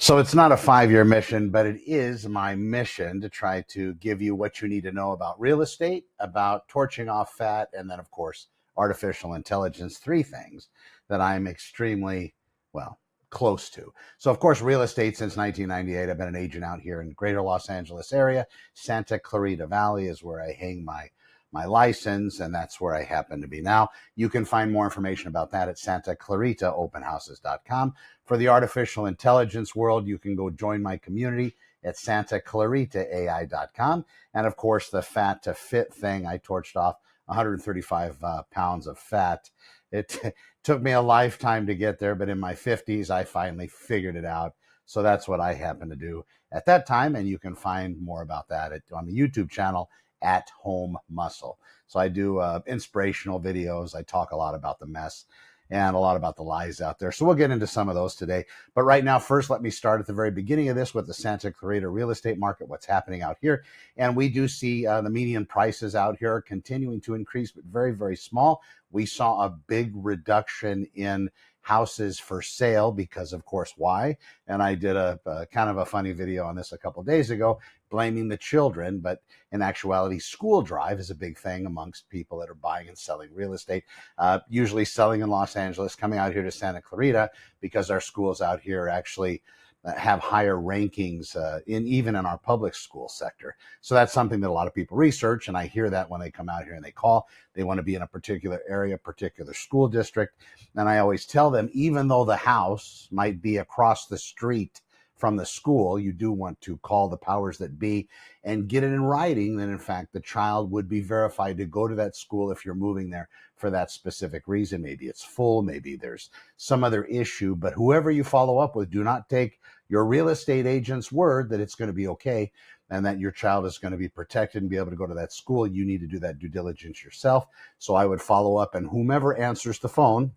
So it's not a 5-year mission, but it is my mission to try to give you what you need to know about real estate, about torching off fat, and then, of course, artificial intelligence. Three things that I'm extremely, well, close to. So, of course, real estate since 1998. I've been an agent out here in the greater Los Angeles area. Santa Clarita Valley is where I hang my license, and that's where I happen to be now. You can find more information about that at santaclaritaopenhouses.com. For the artificial intelligence world, you can go join my community at santaclaritaai.com. And of course, the fat to fit thing, I torched off 135 pounds of fat. It took me a lifetime to get there, but in my 50s, I finally figured it out. So that's what I happened to do at that time. And you can find more about that on the YouTube channel at Home Muscle. So I do inspirational videos. I talk a lot about the mess and a lot about the lies out there. So we'll get into some of those today. But right now, first, let me start at the very beginning of this with the Santa Clarita real estate market, what's happening out here. And we do see the median prices out here continuing to increase, but very, very small. We saw a big reduction in houses for sale because, of course, why? And I did a kind of a funny video on this a couple of days ago, blaming the children, but in actuality, school drive is a big thing amongst people that are buying and selling real estate, usually selling in Los Angeles, coming out here to Santa Clarita because our schools out here actually have higher rankings even in our public school sector. So that's something that a lot of people research, and I hear that when they come out here and they call. They want to be in a particular area, particular school district, and I always tell them, even though the house might be across the street from the school, you do want to call the powers that be and get it in writing that, in fact, the child would be verified to go to that school if you're moving there for that specific reason. Maybe it's full, maybe there's some other issue, but whoever you follow up with, do not take your real estate agent's word that it's going to be okay and that your child is going to be protected and be able to go to that school. You need to do that due diligence yourself. So I would follow up, and whomever answers the phone,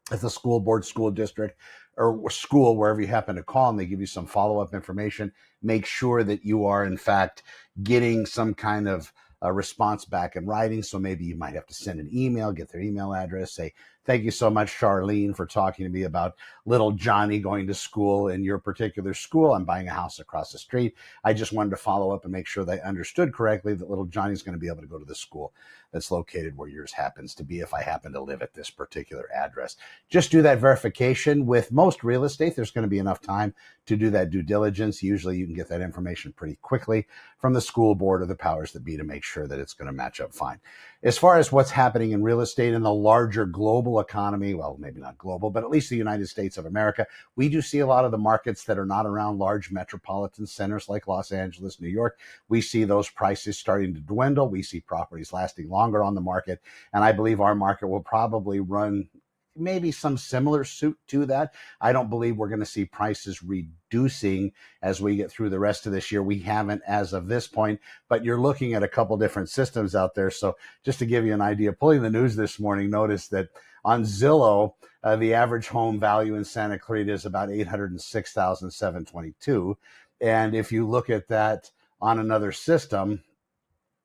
at the school board, school district, or school, wherever you happen to call, and they give you some follow-up information, make sure that you are, in fact, getting some kind of a response back in writing. So maybe you might have to send an email, get their email address, say, thank you so much, Charlene, for talking to me about little Johnny going to school in your particular school. I'm buying a house across the street. I just wanted to follow up and make sure they understood correctly that little Johnny's going to be able to go to the school that's located where yours happens to be if I happen to live at this particular address. Just do that verification. With most real estate, there's going to be enough time to do that due diligence. Usually you can get that information pretty quickly from the school board or the powers that be to make sure that it's going to match up fine. As far as what's happening in real estate in the larger global economy, well, maybe not global, but at least the United States of America, we do see a lot of the markets that are not around large metropolitan centers like Los Angeles, New York. We see those prices starting to dwindle. We see properties lasting longer on the market. And I believe our market will probably run maybe some similar suit to that. I don't believe we're going to see prices reducing as we get through the rest of this year. We haven't as of this point, but you're looking at a couple different systems out there. So just to give you an idea, pulling the news this morning, notice that on Zillow, the average home value in Santa Clarita is about $806,722. And if you look at that on another system,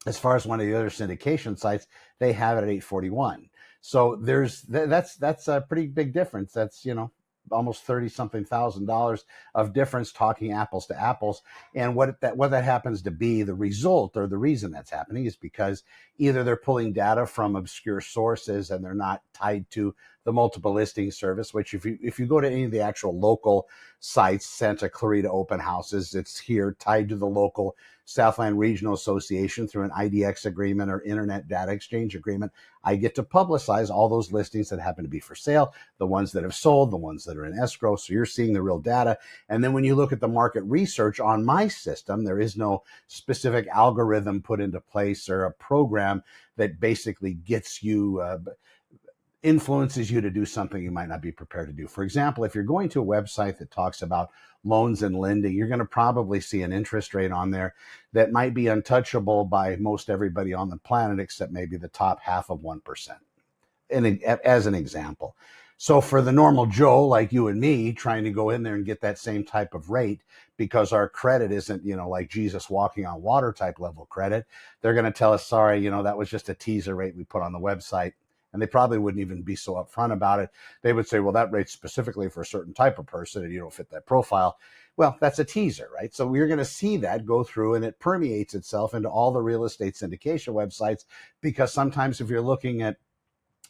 as far as one of the other syndication sites, they have it at 841. So that's a pretty big difference. That's, almost 30 something $1,000 of difference, talking apples to apples. And what that happens to be, the result or the reason that's happening, is because either they're pulling data from obscure sources and they're not tied to the multiple listing service, which if you go to any of the actual local sites, Santa Clarita open houses, it's here tied to the local Southland Regional Association through an IDX agreement or Internet Data Exchange agreement. I get to publicize all those listings that happen to be for sale, the ones that have sold, the ones that are in escrow. So you're seeing the real data. And then when you look at the market research on my system, there is no specific algorithm put into place or a program that basically gets you influences you to do something you might not be prepared to do. For example, if you're going to a website that talks about loans and lending, you're going to probably see an interest rate on there that might be untouchable by most everybody on the planet, except maybe the top half of 1%, as an example. So for the normal Joe like you and me trying to go in there and get that same type of rate, because our credit isn't, like Jesus walking on water type level credit, they're going to tell us, sorry, that was just a teaser rate we put on the website. And they probably wouldn't even be so upfront about it. They would say, well, that rate's specifically for a certain type of person and you don't fit that profile. Well, that's a teaser, right? So we're going to see that go through, and it permeates itself into all the real estate syndication websites, because sometimes if you're looking at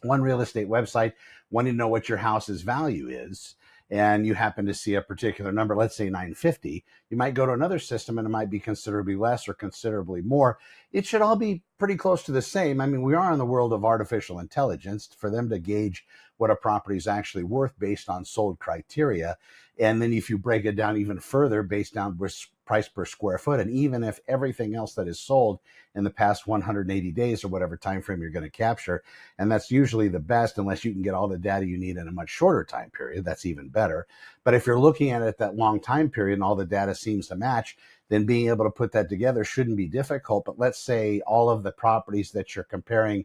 one real estate website wanting to know what your house's value is, and you happen to see a particular number, let's say 950, you might go to another system and it might be considerably less or considerably more. It should all be pretty close to the same. I mean, we are in the world of artificial intelligence for them to gauge what a property is actually worth based on sold criteria. And then if you break it down even further based on price per square foot, and even if everything else that is sold in the past 180 days or whatever time frame you're going to capture, and that's usually the best unless you can get all the data you need in a much shorter time period, that's even better. But if you're looking at it that long time period and all the data seems to match, then being able to put that together shouldn't be difficult. But let's say all of the properties that you're comparing,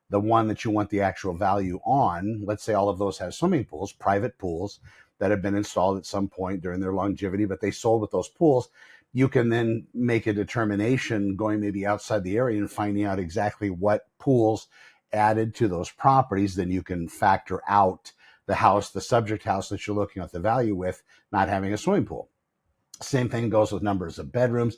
the one that you want the actual value on, let's say all of those have swimming pools, private pools that have been installed at some point during their longevity, but they sold with those pools. You can then make a determination going maybe outside the area and finding out exactly what pools added to those properties. Then you can factor out the house, the subject house that you're looking at the value with, not having a swimming pool. Same thing goes with numbers of bedrooms.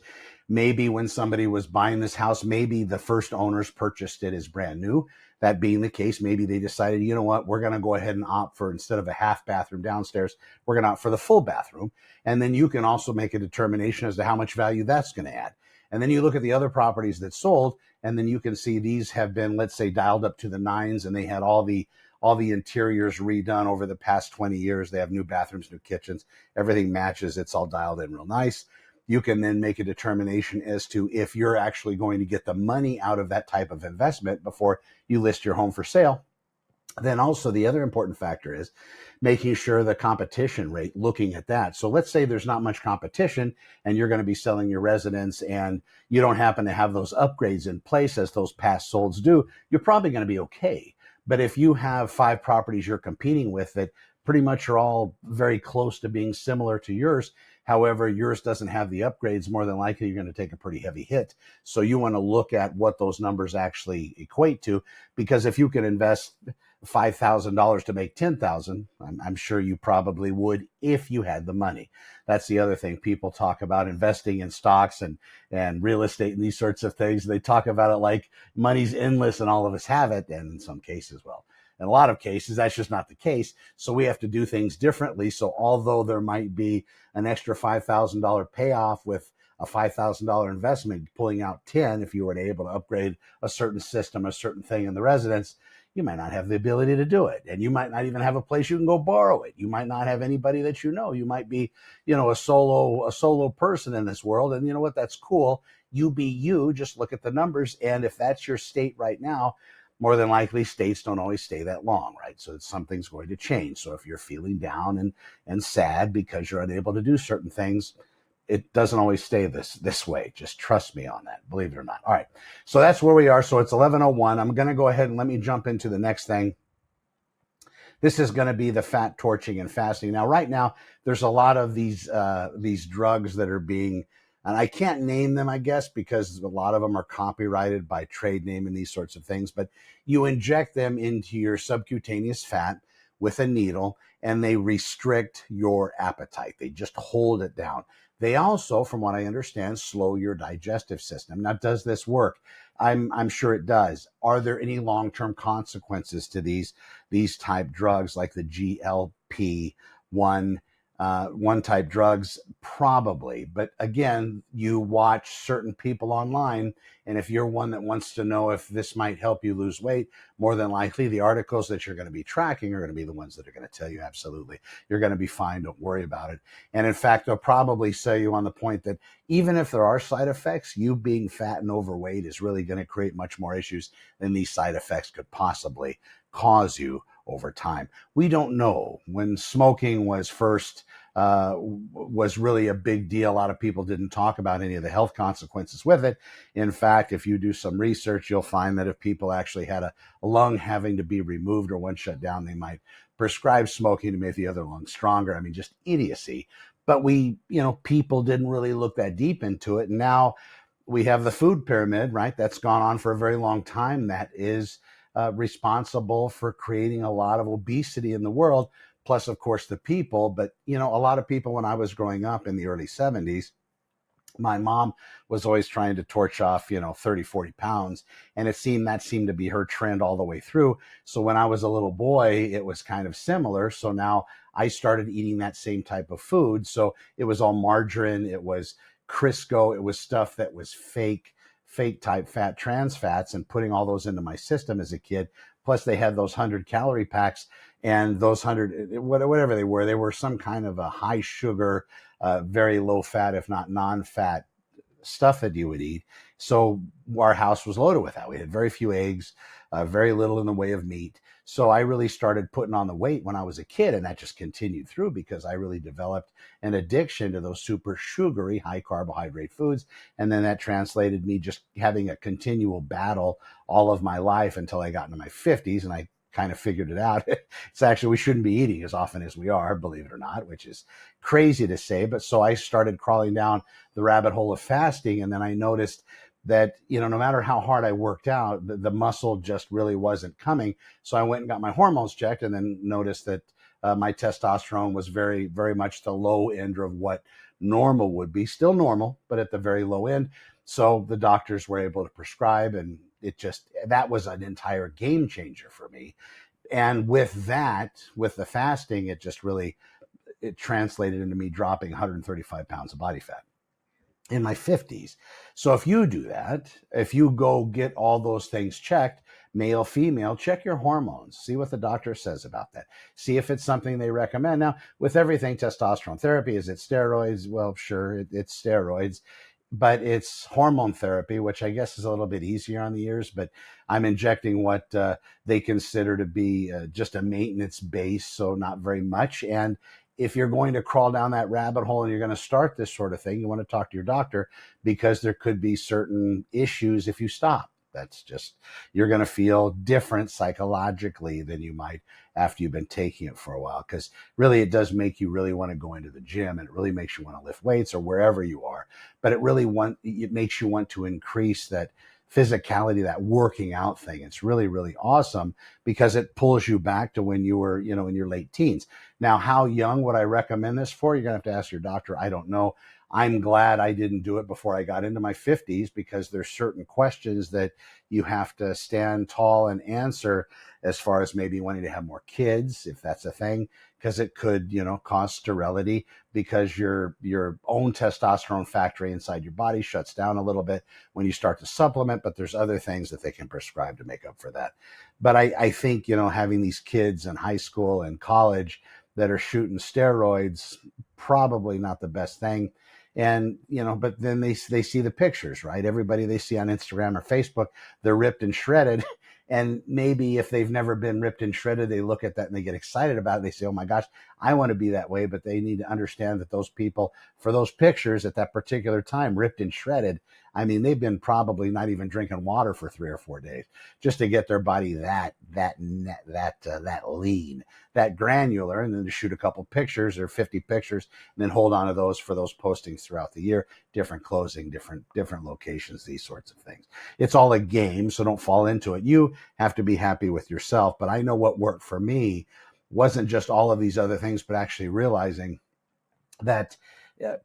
Maybe when somebody was buying this house, maybe the first owners purchased it as brand new. That being the case, maybe they decided, you know what, we're going to go ahead and opt for, instead of a half bathroom downstairs, we're going to opt for the full bathroom. And then you can also make a determination as to how much value that's going to add. And then you look at the other properties that sold, and then you can see these have been, let's say, dialed up to the nines, and they had all the interiors redone over the past 20 years. They have new bathrooms, new kitchens, everything matches. It's all dialed in real nice. You can then make a determination as to if you're actually going to get the money out of that type of investment before you list your home for sale. Then also the other important factor is making sure the competition rate, looking at that. So let's say there's not much competition and you're going to be selling your residence and you don't happen to have those upgrades in place as those past solds do, you're probably going to be okay. But if you have 5 properties you're competing with that pretty much are all very close to being similar to yours, however, yours doesn't have the upgrades, more than likely you're going to take a pretty heavy hit. So you want to look at what those numbers actually equate to, because if you can invest $5,000 to make $10,000, I'm sure you probably would if you had the money. That's the other thing. People talk about investing in stocks and real estate and these sorts of things. They talk about it like money's endless and all of us have it. And in some cases, well, in a lot of cases, that's just not the case. So we have to do things differently. So although there might be an extra $5,000 payoff with a $5,000 investment, pulling out 10, if you were able to upgrade a certain system, a certain thing in the residence, you might not have the ability to do it. And you might not even have a place you can go borrow it. You might not have anybody that you know. You might be, a solo person in this world. And you know what? That's cool. You be you. Just look at the numbers. And if that's your state right now, more than likely states don't always stay that long, right? So something's going to change. So if you're feeling down and sad because you're unable to do certain things, it doesn't always stay this way. Just trust me on that, believe it or not. All right, so that's where we are. So it's 11:01. I'm going to go ahead and let me jump into the next thing. This is going to be the fat torching and fasting. Now, right now, there's a lot of these drugs that are being, and I can't name them, I guess, because a lot of them are copyrighted by trade name and these sorts of things, but you inject them into your subcutaneous fat with a needle, and they restrict your appetite. They just hold it down. They also, from what I understand, slow your digestive system. Now, does this work? I'm sure it does. Are there any long-term consequences to these type drugs like the GLP-1 one type drugs? Probably. But again, you watch certain people online, and if you're one that wants to know if this might help you lose weight, more than likely the articles that you're going to be tracking are going to be the ones that are going to tell you absolutely you're going to be fine, don't worry about it. And in fact, they'll probably sell you on the point that even if there are side effects, you being fat and overweight is really going to create much more issues than these side effects could possibly cause you over time. We don't know. When smoking was first was really a big deal, a lot of people didn't talk about any of the health consequences with it. In fact, if you do some research, you'll find that if people actually had a lung having to be removed or one shut down, they might prescribe smoking to make the other lung stronger. I mean, just idiocy. But people didn't really look that deep into it. And now we have the food pyramid, right? That's gone on for a very long time. That is responsible for creating a lot of obesity in the world, plus, of course, the people. But, a lot of people when I was growing up in the early 70s, my mom was always trying to torch off 30, 40 pounds, and that seemed to be her trend all the way through. So when I was a little boy, it was kind of similar. So now I started eating that same type of food. So it was all margarine, it was Crisco, it was stuff that was fake type fat, trans fats, and putting all those into my system as a kid. Plus they had those 100-calorie packs, and those 100, whatever they were some kind of a high sugar, very low fat, if not non-fat stuff that you would eat. So our house was loaded with that. We had very few eggs, very little in the way of meat. So I really started putting on the weight when I was a kid, and that just continued through because I really developed an addiction to those super sugary, high carbohydrate foods. And then that translated me just having a continual battle all of my life until I got into my 50s, and I kind of figured it out. It's actually, we shouldn't be eating as often as we are, believe it or not, which is crazy to say. But so I started crawling down the rabbit hole of fasting. And then I noticed that, no matter how hard I worked out, the muscle just really wasn't coming. So I went and got my hormones checked, and then noticed that my testosterone was very, very much the low end of what normal would be. Still normal, but at the very low end. So the doctors were able to prescribe, and that was an entire game changer for me. And with that, with the fasting, it translated into me dropping 135 pounds of body fat in my 50s. So if you do that, if you go get all those things checked, male, female, check your hormones, see what the doctor says about that. See if it's something they recommend. Now, with everything, testosterone therapy, is it steroids? Well, sure, it's steroids, but it's hormone therapy, which I guess is a little bit easier on the ears, but I'm injecting what they consider to be just a maintenance base, so not very much. And if you're going to crawl down that rabbit hole and you're going to start this sort of thing, you want to talk to your doctor, because there could be certain issues if you stop. That's just, you're going to feel different psychologically than you might after you've been taking it for a while, because really it does make you really want to go into the gym, and it really makes you want to lift weights or wherever you are. But it makes you want to increase that physicality, that working out thing. It's really, really awesome because it pulls you back to when you were, in your late teens. Now, how young would I recommend this for? You're going to have to ask your doctor. I don't know. I'm glad I didn't do it before I got into my 50s, because there's certain questions that you have to stand tall and answer, as far as maybe wanting to have more kids, if that's a thing, because it could, cause sterility, because your own testosterone factory inside your body shuts down a little bit when you start to supplement, but there's other things that they can prescribe to make up for that. But I think, having these kids in high school and college that are shooting steroids, probably not the best thing. And, but then they see the pictures, right? Everybody they see on Instagram or Facebook, they're ripped and shredded. And maybe if they've never been ripped and shredded, they look at that and they get excited about it. They say, oh my gosh, I want to be that way. But they need to understand that those people, for those pictures at that particular time, ripped and shredded, I mean, they've been probably not even drinking water for 3 or 4 days just to get their body that lean, that granular, and then to shoot a couple pictures or 50 pictures, and then hold on to those for those postings throughout the year, different closing, different locations, these sorts of things. It's all a game, so don't fall into it. You have to be happy with yourself. But I know what worked for me wasn't just all of these other things, but actually realizing that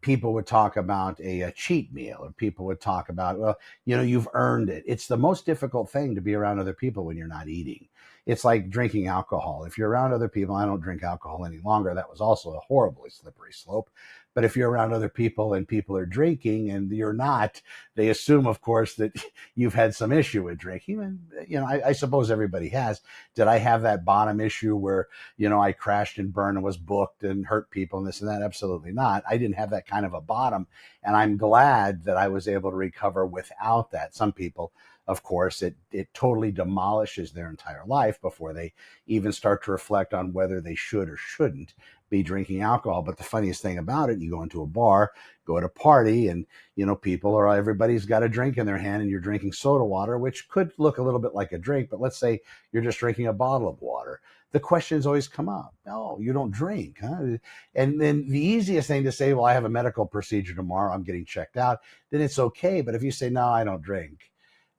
people would talk about a cheat meal, or people would talk about, well, you've earned it. It's the most difficult thing to be around other people when you're not eating. It's like drinking alcohol. If you're around other people, I don't drink alcohol any longer. That was also a horribly slippery slope. But if you're around other people and people are drinking and you're not, they assume, of course, that you've had some issue with drinking. And, I suppose everybody has. Did I have that bottom issue where, I crashed and burned and was booked and hurt people and this and that? Absolutely not. I didn't have that kind of a bottom. And I'm glad that I was able to recover without that. Some people, of course, it totally demolishes their entire life before they even start to reflect on whether they should or shouldn't be drinking alcohol. But the funniest thing about it, you go into a bar, go to a party, and everybody's got a drink in their hand, and you're drinking soda water, which could look a little bit like a drink, but let's say you're just drinking a bottle of water. The questions always come up. No, you don't drink, huh? And then the easiest thing to say, well, I have a medical procedure tomorrow, I'm getting checked out, then it's okay. But if you say, no, I don't drink,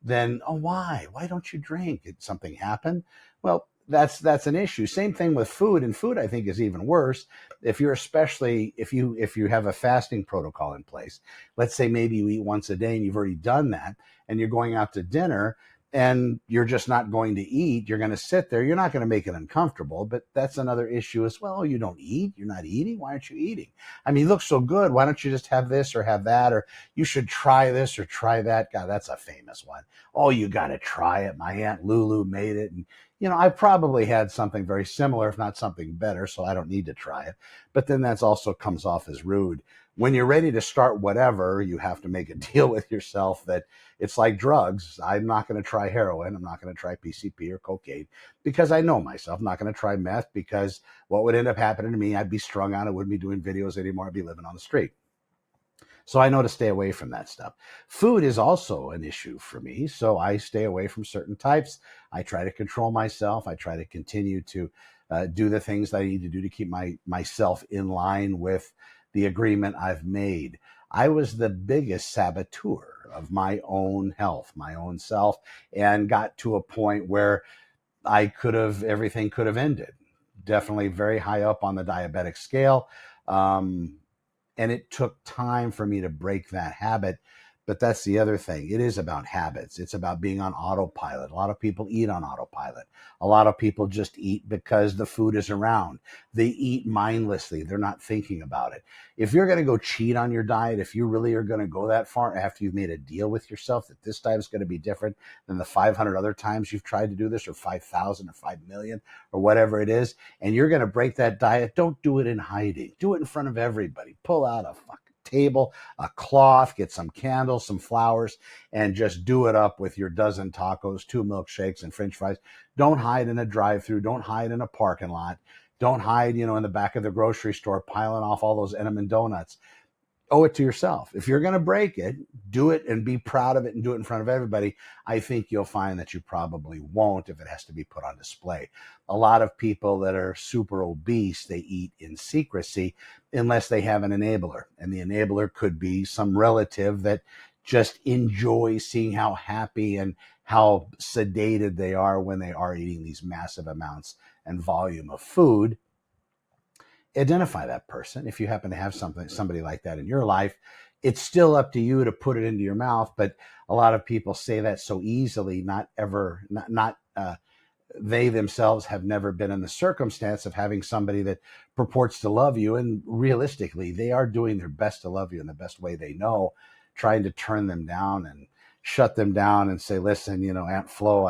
then, oh, why? Why don't you drink? Did something happen? Well, that's an issue. Same thing with food, and food I think is even worse. If you're especially if you have a fasting protocol in place, let's say maybe you eat once a day and you've already done that, and you're going out to dinner and you're just not going to eat, you're going to sit there, you're not going to make it uncomfortable, but that's another issue as well. Oh, you don't eat, you're not eating, why aren't you eating? I mean, you look so good, why don't you just have this or have that, or you should try this or try that. God, that's a famous one. Oh, you got to try it, my Aunt Lulu made it. And I probably had something very similar, if not something better, so I don't need to try it. But then that's also comes off as rude. When you're ready to start whatever, you have to make a deal with yourself that it's like drugs. I'm not going to try heroin. I'm not going to try PCP or cocaine because I know myself. I'm not going to try meth because what would end up happening to me, I'd be strung out. I wouldn't be doing videos anymore. I'd be living on the street. So I know to stay away from that stuff. Food is also an issue for me. So I stay away from certain types. I try to control myself. I try to continue to do the things that I need to do to keep myself in line with the agreement I've made. I was the biggest saboteur of my own health, my own self, and got to a point where everything could have ended. Definitely very high up on the diabetic scale. And it took time for me to break that habit. But that's the other thing. It is about habits. It's about being on autopilot. A lot of people eat on autopilot. A lot of people just eat because the food is around. They eat mindlessly. They're not thinking about it. If you're going to go cheat on your diet, if you really are going to go that far after you've made a deal with yourself that this time is going to be different than the 500 other times you've tried to do this, or 5,000 or 5 million or whatever it is, and you're going to break that diet, don't do it in hiding. Do it in front of everybody. Pull out a fucking table, a cloth, get some candles, some flowers, and just do it up with your dozen tacos, 2 milkshakes, and French fries. Don't hide in a drive-through. Don't hide in a parking lot. Don't hide, in the back of the grocery store piling off all those Entenmann donuts. Owe it to yourself. If you're going to break it, do it and be proud of it and do it in front of everybody. I think you'll find that you probably won't if it has to be put on display. A lot of people that are super obese, they eat in secrecy unless they have an enabler. And the enabler could be some relative that just enjoys seeing how happy and how sedated they are when they are eating these massive amounts and volume of food. Identify that person. If you happen to have somebody like that in your life, it's still up to you to put it into your mouth. But a lot of people say that so easily, they themselves have never been in the circumstance of having somebody that purports to love you. And realistically, they are doing their best to love you in the best way they know, trying to turn them down and shut them down and say, listen, Aunt Flo,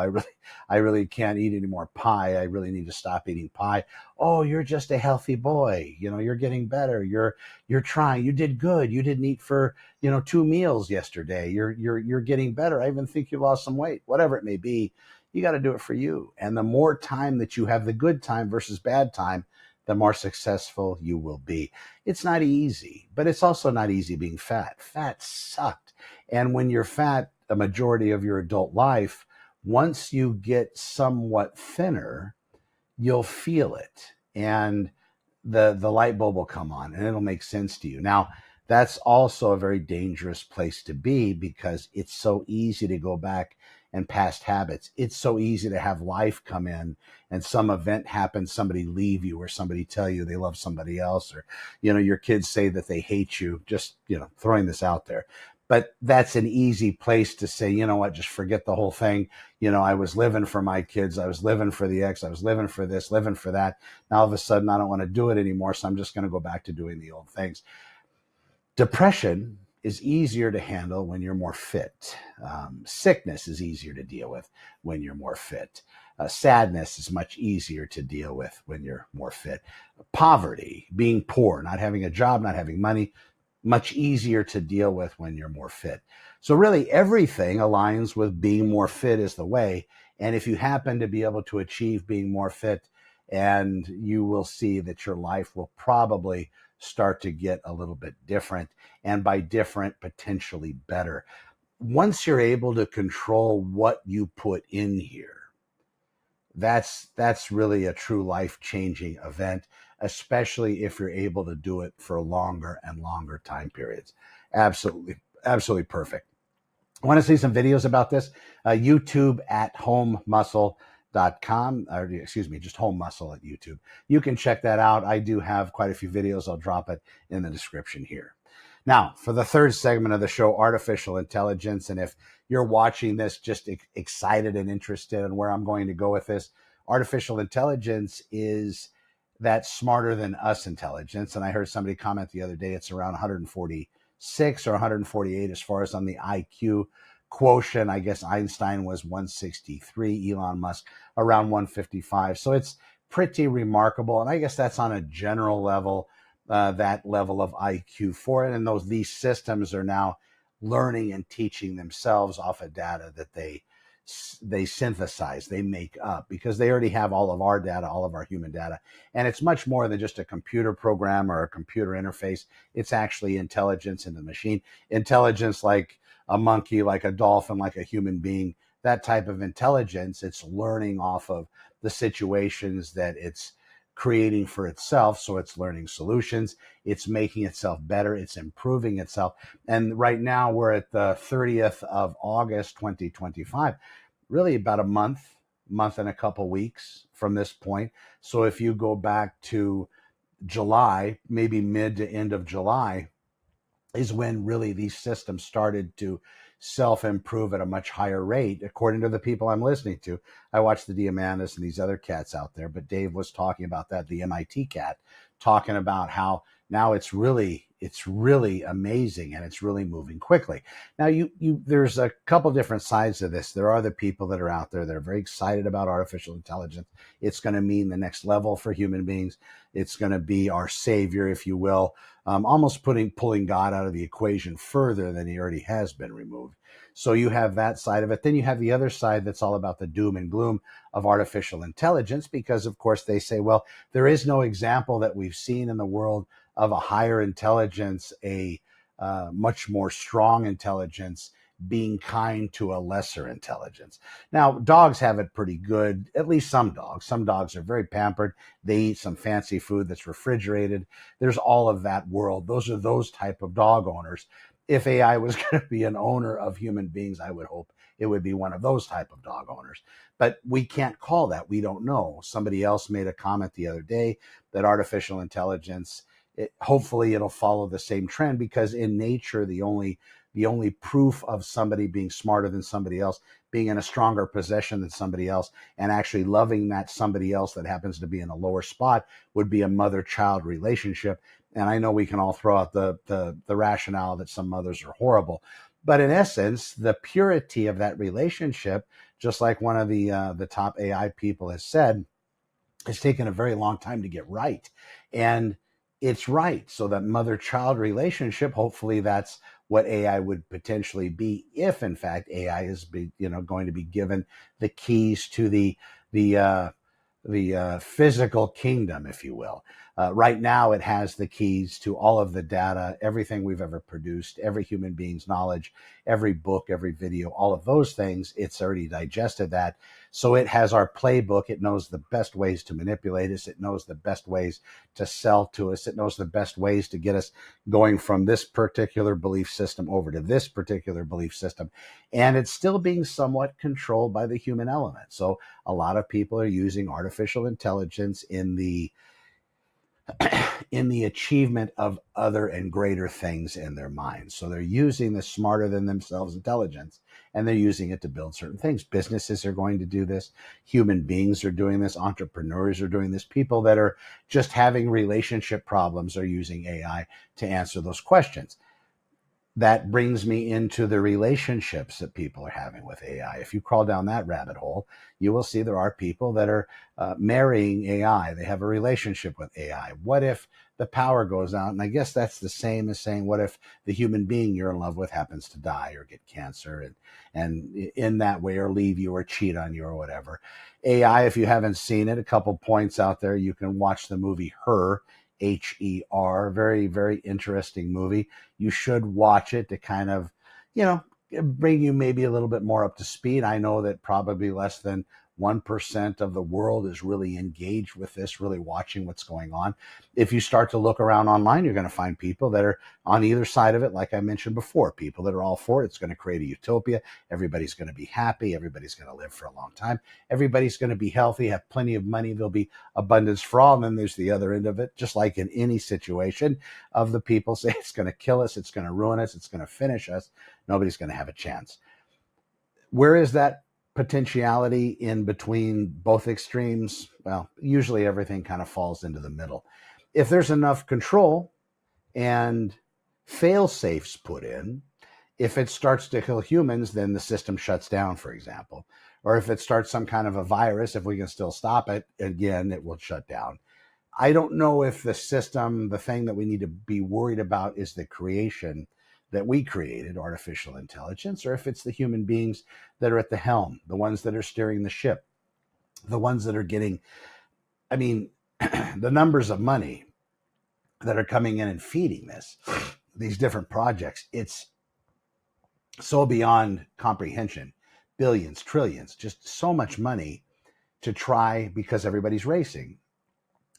I really can't eat any more pie. I really need to stop eating pie. Oh, you're just a healthy boy. You're getting better. You're trying. You did good. You didn't eat for, 2 meals yesterday. You're getting better. I even think you lost some weight, whatever it may be. You got to do it for you. And the more time that you have the good time versus bad time, the more successful you will be. It's not easy, but it's also not easy being fat. Fat sucked. And when you're fat, a majority of your adult life, once you get somewhat thinner, you'll feel it. And the light bulb will come on and it'll make sense to you. Now, that's also a very dangerous place to be because it's so easy to go back and past habits. It's so easy to have life come in and some event happens, somebody leave you or somebody tell you they love somebody else, or, your kids say that they hate you, just, throwing this out there. But that's an easy place to say, you know what, just forget the whole thing. I was living for my kids. I was living for the ex. I was living for this, living for that. Now, all of a sudden, I don't want to do it anymore. So I'm just going to go back to doing the old things. Depression is easier to handle when you're more fit. Sickness is easier to deal with when you're more fit. Sadness is much easier to deal with when you're more fit. Poverty, being poor, not having a job, not having money, much easier to deal with when you're more fit. So really everything aligns with being more fit is the way. And if you happen to be able to achieve being more fit, and you will see that your life will probably start to get a little bit different, and by different, potentially better. Once you're able to control what you put in here, that's really a true life-changing event, especially if you're able to do it for longer and longer time periods. Absolutely, absolutely perfect. want to see some videos about this, YouTube at homemuscle.com, or excuse me, just home muscle at YouTube. You can check that out. I do have quite a few videos. I'll drop it in the description here. Now, for the third segment of the show, artificial intelligence. And if you're watching this just excited and interested in where I'm going to go with this, artificial intelligence is that smarter than us intelligence. And I heard somebody comment the other day, it's around 146 or 148 as far as on the IQ quotient. I guess Einstein was 163, Elon Musk around 155. So it's pretty remarkable. And I guess that's on a general level, that level of IQ for it. And these systems are now learning and teaching themselves off of data that they synthesize, they make up, because they already have all of our data, all of our human data. And it's much more than just a computer program or a computer interface. It's actually intelligence in the machine, intelligence like a monkey, like a dolphin, like a human being, that type of intelligence. It's learning off of the situations that it's creating for itself. So it's learning solutions, it's making itself better, it's improving itself. And right now we're at the 30th of August, 2025, really about a month and a couple weeks from this point. So if you go back to July, maybe mid to end of July, is when really these systems started to self-improve at a much higher rate, according to the people I'm listening to. I watched the Diamantis and these other cats out there, but Dave was talking about that, the MIT cat, talking about how now it's really amazing and it's really moving quickly. Now, there's a couple different sides to this. There are the people that are out there that are very excited about artificial intelligence. It's going to mean the next level for human beings. It's going to be our savior, if you will. Almost pulling God out of the equation further than he already has been removed. So you have that side of it. Then you have the other side that's all about the doom and gloom of artificial intelligence, because of course they say, well, there is no example that we've seen in the world of a higher intelligence, a much more strong intelligence being kind to a lesser intelligence. Now, dogs have it pretty good, at least some dogs. Some dogs are very pampered. They eat some fancy food that's refrigerated. There's all of that world. Those are those type of dog owners. If AI was going to be an owner of human beings, I would hope it would be one of those type of dog owners. But we can't call that. We don't know. Somebody else made a comment the other day that artificial intelligence, hopefully it'll follow the same trend, because in nature, the only proof of somebody being smarter than somebody else, being in a stronger position than somebody else, and actually loving that somebody else that happens to be in a lower spot, would be a mother-child relationship. And I know we can all throw out the rationale that some mothers are horrible, but in essence, the purity of that relationship, just like one of the top AI people has said, it's taken a very long time to get right. And it's right. So that mother-child relationship, hopefully that's what AI would potentially be, if in fact AI is going to be given the keys to the physical kingdom, if you will. Right now, it has the keys to all of the data, everything we've ever produced, every human being's knowledge, every book, every video, all of those things. It's already digested that. So it has our playbook. It knows the best ways to manipulate us. It knows the best ways to sell to us. It knows the best ways to get us going from this particular belief system over to this particular belief system. And it's still being somewhat controlled by the human element. So a lot of people are using artificial intelligence in the achievement of other and greater things in their minds. So they're using the smarter than themselves intelligence, and they're using it to build certain things. Businesses are going to do this. Human beings are doing this. Entrepreneurs are doing this. People that are just having relationship problems are using AI to answer those questions. That brings me into the relationships that people are having with AI. If you crawl down that rabbit hole, you will see there are people that are marrying AI. They have a relationship with AI. What if the power goes out? And I guess that's the same as saying, what if the human being you're in love with happens to die or get cancer and in that way, or leave you or cheat on you or whatever. AI, if you haven't seen it, a couple points out there, you can watch the movie Her, Her, very, very interesting movie. You should watch it to kind of, bring you maybe a little bit more up to speed. I know that probably less than 1% of the world is really engaged with this, really watching what's going on. If you start to look around online, you're going to find people that are on either side of it. Like I mentioned before, people that are all for it. It's going to create a utopia. Everybody's going to be happy. Everybody's going to live for a long time. Everybody's going to be healthy, have plenty of money. There'll be abundance for all. And then there's the other end of it, just like in any situation, of the people say it's going to kill us, it's going to ruin us, it's going to finish us. Nobody's going to have a chance. Where is that potentiality in between both extremes? Well, usually everything kind of falls into the middle. If there's enough control and fail safes put in, if it starts to kill humans, then the system shuts down, for example. Or if it starts some kind of a virus, if we can still stop it, again, it will shut down. I don't know if the system, the thing that we need to be worried about is the creation that we created, artificial intelligence, or if it's the human beings that are at the helm, the ones that are steering the ship, the ones that are getting, I mean, the numbers of money that are coming in and feeding these different projects. It's so beyond comprehension. Billions, trillions, just so much money to try, because everybody's racing.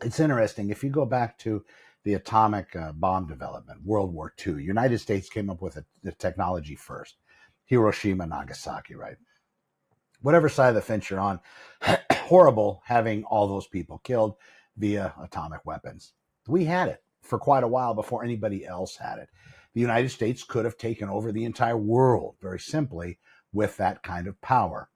It's interesting. If you go back to the atomic bomb development, World War II, United States came up with the technology first. Hiroshima, Nagasaki, right? Whatever side of the fence you're on, horrible having all those people killed via atomic weapons. We had it for quite a while before anybody else had it. The United States could have taken over the entire world very simply with that kind of power.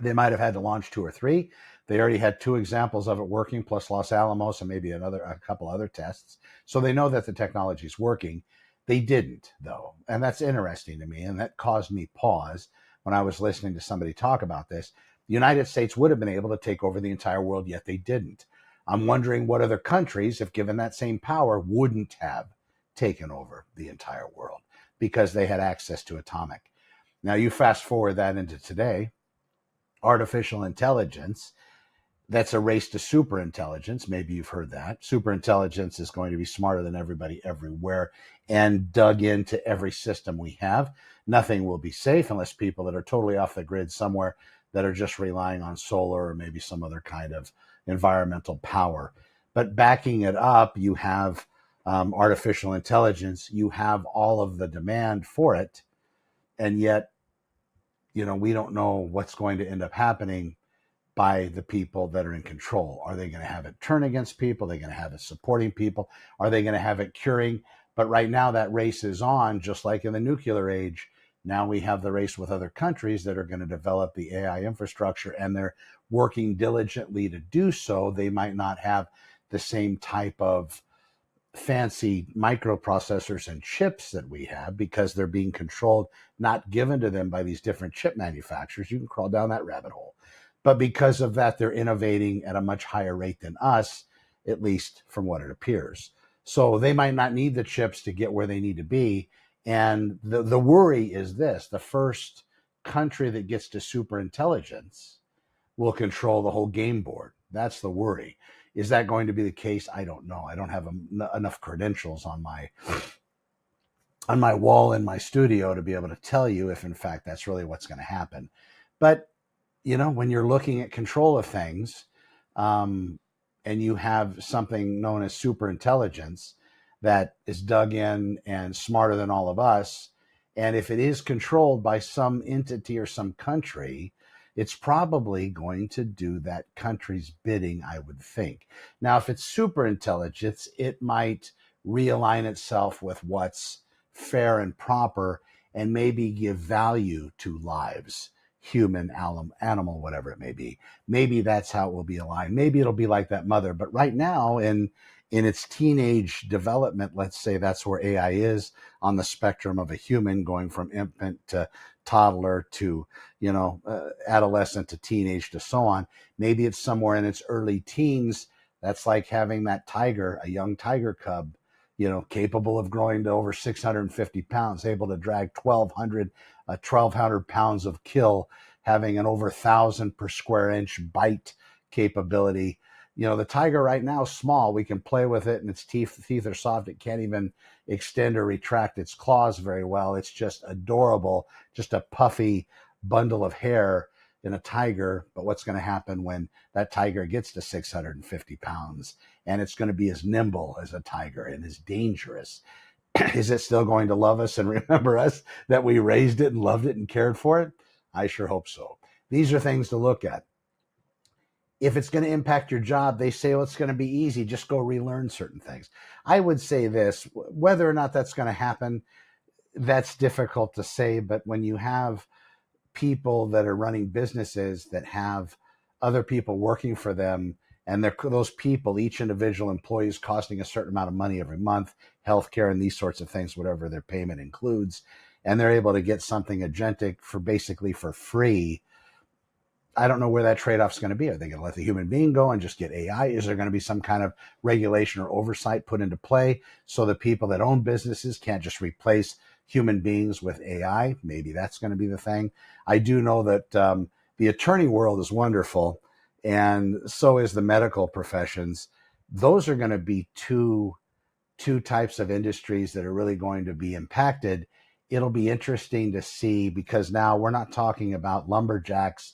They might have had to launch 2 or 3. They already had 2 examples of it working, plus Los Alamos and maybe a couple other tests. So they know that the technology is working. They didn't, though. And that's interesting to me. And that caused me pause when I was listening to somebody talk about this. The United States would have been able to take over the entire world, yet they didn't. I'm wondering what other countries, if given that same power, wouldn't have taken over the entire world because they had access to atomic. Now you fast forward that into today, artificial intelligence, that's a race to super intelligence. Maybe you've heard that. Super intelligence is going to be smarter than everybody everywhere and dug into every system we have. Nothing will be safe unless people that are totally off the grid somewhere that are just relying on solar or maybe some other kind of environmental power. But backing it up, you have artificial intelligence. You have all of the demand for it. And yet, we don't know what's going to end up happening by the people that are in control. Are they going to have it turn against people? Are they going to have it supporting people? Are they going to have it curing? But right now that race is on, just like in the nuclear age. Now we have the race with other countries that are going to develop the AI infrastructure, and they're working diligently to do so. They might not have the same type of fancy microprocessors and chips that we have because they're being controlled, not given to them by these different chip manufacturers. You can crawl down that rabbit hole. But because of that, they're innovating at a much higher rate than us, at least from what it appears. So they might not need the chips to get where they need to be. And the worry is this: the first country that gets to super intelligence will control the whole game board. That's the worry. Is that going to be the case? I don't know. I don't have enough credentials on my wall in my studio to be able to tell you if in fact that's really what's going to happen. But when you're looking at control of things, and you have something known as super intelligence that is dug in and smarter than all of us, and if it is controlled by some entity or some country, it's probably going to do that country's bidding, I would think. Now, if it's super intelligence, it might realign itself with what's fair and proper and maybe give value to lives, human, animal, whatever it may be. Maybe that's how it will be aligned. Maybe it'll be like that mother. But right now, in its teenage development, let's say that's where AI is on the spectrum of a human, going from infant to toddler to adolescent to teenage to so on. Maybe it's somewhere in its early teens. That's like having that tiger, a young tiger cub, capable of growing to over 650 pounds, able to drag 1,200 pounds of kill, having an over 1,000 per square inch bite capability. The tiger right now is small. We can play with it, and its teeth are soft. It can't even extend or retract its claws very well. It's just adorable, just a puffy bundle of hair. in a tiger, but what's going to happen when that tiger gets to 650 pounds and it's going to be as nimble as a tiger and as dangerous? Is it still going to love us and remember us, that we raised it and loved it and cared for it? I sure hope so. These are things to look at. If it's going to impact your job, they say, well, it's going to be easy. Just go relearn certain things. I would say this, whether or not that's going to happen, that's difficult to say. But when you have people that are running businesses that have other people working for them, and those people, each individual employee is costing a certain amount of money every month, healthcare and these sorts of things, whatever their payment includes, and they're able to get something agentic for basically for free. I don't know where that trade-off is going to be. Are they going to let the human being go and just get AI? Is there going to be some kind of regulation or oversight put into play so the people that own businesses can't just replace human beings with AI? Maybe that's going to be the thing. I do know that the attorney world is wonderful, and so is the medical professions. Those are going to be two types of industries that are really going to be impacted. It'll be interesting to see, because now we're not talking about lumberjacks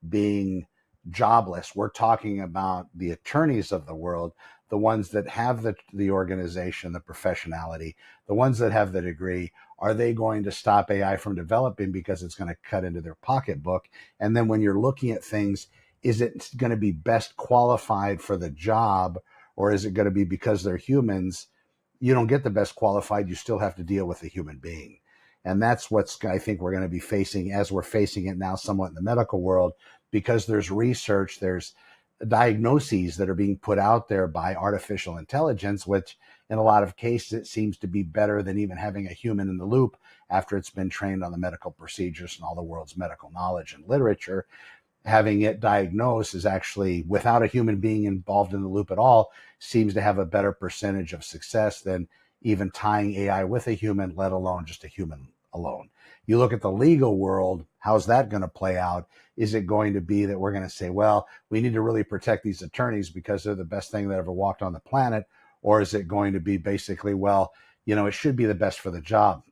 being jobless. We're talking about the attorneys of the world, the ones that have the organization, the professionality, the ones that have the degree. Are they going to stop AI from developing because it's going to cut into their pocketbook? And then when you're looking at things, is it going to be best qualified for the job, or is it going to be because they're humans? You don't get the best qualified. You still have to deal with a human being. And that's what's, I think, we're going to be facing, as we're facing it now somewhat in the medical world, because there's research, there's diagnoses that are being put out there by artificial intelligence, which in a lot of cases it seems to be better than even having a human in the loop after it's been trained on the medical procedures and all the world's medical knowledge and literature. Having it diagnosed is actually, without a human being involved in the loop at all, seems to have a better percentage of success than even tying AI with a human, let alone just a human alone. You look at the legal world, how's that going to play out? Is it going to be that we're going to say, well, we need to really protect these attorneys because they're the best thing that ever walked on the planet? Or is it going to be basically, well, it should be the best for the job?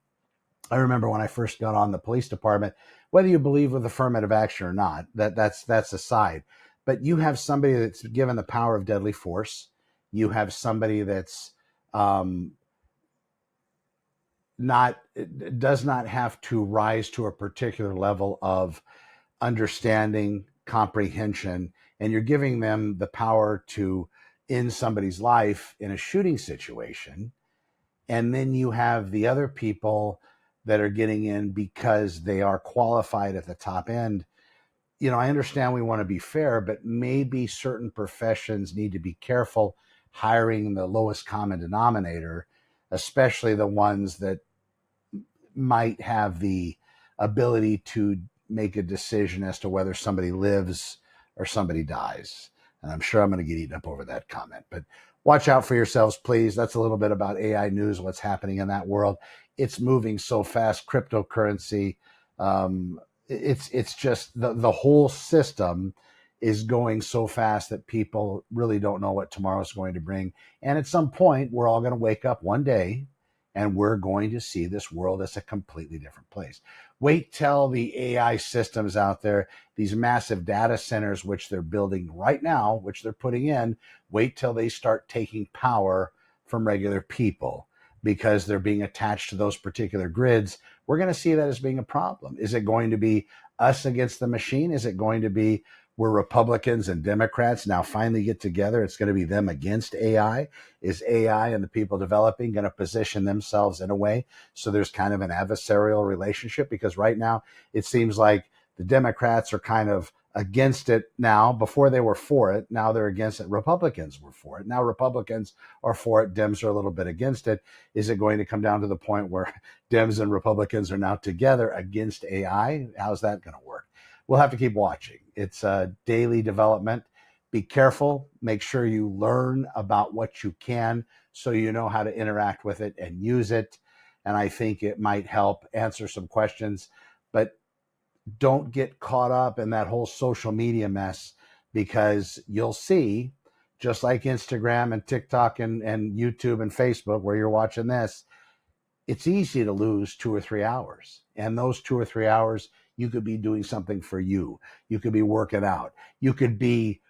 I remember when I first got on the police department, whether you believe with affirmative action or not, that's aside. But you have somebody that's given the power of deadly force. You have somebody that's not does not have to rise to a particular level of understanding, comprehension, and you're giving them the power to end somebody's life in a shooting situation. And then you have the other people that are getting in because they are qualified at the top end. I understand we want to be fair, but maybe certain professions need to be careful hiring the lowest common denominator, especially the ones that might have the ability to make a decision as to whether somebody lives or somebody dies. And I'm sure I'm going to get eaten up over that comment, but watch out for yourselves, please. That's a little bit about AI news, what's happening in that world. It's moving so fast. Cryptocurrency, it's just the whole system is going so fast that people really don't know what tomorrow's going to bring. And at some point, we're all going to wake up one day and we're going to see this world as a completely different place. Wait till the AI systems out there, these massive data centers, which they're building right now, which they're putting in, wait till they start taking power from regular people because they're being attached to those particular grids. We're going to see that as being a problem. Is it going to be us against the machine? Is it going to be where Republicans and Democrats now finally get together? It's going to be them against AI. Is AI and the people developing going to position themselves in a way so there's kind of an adversarial relationship? Because right now it seems like the Democrats are kind of against it now. Before they were for it, now they're against it. Republicans were for it. Now Republicans are for it. Dems are a little bit against it. Is it going to come down to the point where Dems and Republicans are now together against AI? How's that going to work? We'll have to keep watching. It's a daily development. Be careful. Make sure you learn about what you can so you know how to interact with it and use it. And I think it might help answer some questions. But don't get caught up in that whole social media mess, because you'll see, just like Instagram and TikTok and YouTube and Facebook, where you're watching this, it's easy to lose 2 or 3 hours. And those 2 or 3 hours You could be doing something for you. You could be working out. You could be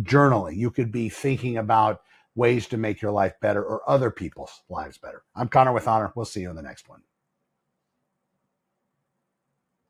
journaling. You could be thinking about ways to make your life better or other people's lives better. I'm Connor with Honor. We'll see you in the next one.